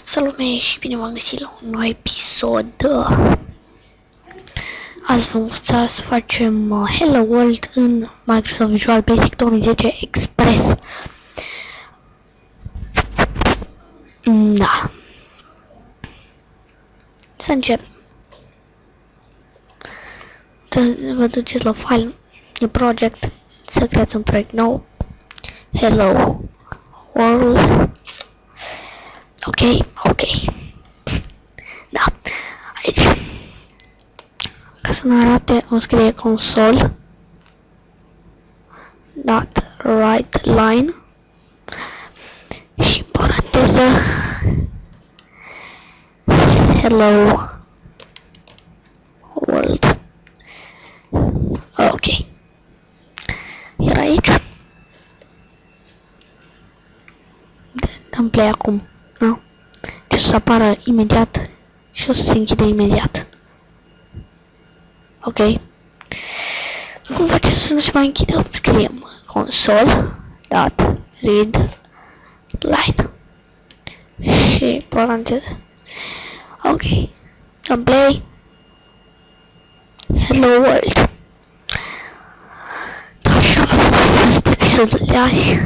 Salut lume și bine v-am găsit la un nou episod. Azi vom sta să facem Hello World în Microsoft Visual Basic 2010 Express. Da. Să începem. Vă duceți la file, new project, să creați un proiect nou. Hello World. Ok. Da. Aici. Ca să nu arate, o scrie console dot write line și paranteză hello world. Ok. Iar aici dăm play acum. Nu? Și o să apară imediat și o să se închide imediat. Ok. Cum facem să nu se mai închidă? Scriem console dot read line și paranteză. Ok. Dăm play. Hello world. Așa a fost episodul de azi.